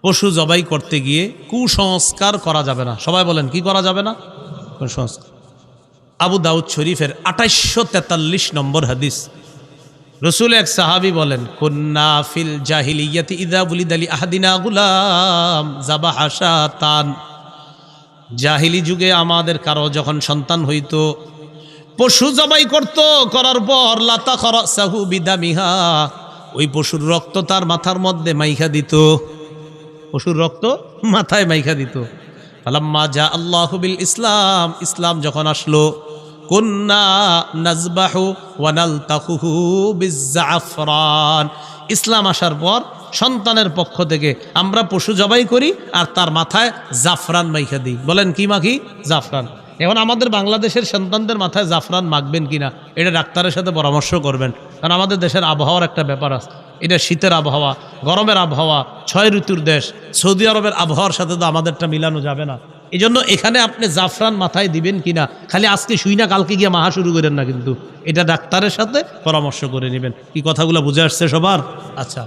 পশু জবাই করতে গিয়ে কুসংস্কার করা যাবে না। সবাই বলেন কি করা যাবে না? কুসংস্কার। আবু দাউদ শরীফের 2843 নম্বর হাদিস, রসুল এক সাহাবী বলেন, কুন্না ফিল জাহিলিয়াতি ইযা বুলিদালি আহাদিনা গুলাম যাবাহা শাতান। জাহিলি যুগে আমাদের কারো যখন সন্তান হইতো, পশু জবাই করত, করার পর লাতা খরাসাহু বিদামিহা, ওই পশুর রক্ত তার মাথার মধ্যে মাইখা দিত। পশুর রক্ত মাথায় মাইখা দিত। ফালাম্মা জা আল্লাহু বিল ইসলাম, ইসলাম যখন আসলো, কুন্না নাজবাহু ওয়া নালতাকুহু বিজ্জাফরান, ইসলাম আসার পর সন্তানের পক্ষ থেকে আমরা পশু জবাই করি আর তার মাথায় জাফরান মাইখা দিই। বলেন কি মাখি? জাফরান। এখন আমাদের বাংলাদেশের সন্তানদের মাথায় জাফরান মাখবেন কিনা এটা ডাক্তারের সাথে পরামর্শ করবেন, কারণ আমাদের দেশের আবহাওয়ার একটা ব্যাপার আছে। এটা শীতের আবহাওয়া, গরমের আবহাওয়া, 6 ঋতুর দেশ। সৌদি আরবের আবহাওয়ার সাথে তো আমাদেরটা মিলানো যাবে না। এই জন্য এখানে আপনি জাফরান মাথায় দিবেন কিনা খালি আজকে শুই না কালকে গিয়ে মাহা শুরু করেন না, কিন্তু এটা ডাক্তারের সাথে পরামর্শ করে নেবেন। কি কথাগুলো বুঝে আসছে সবার? আচ্ছা।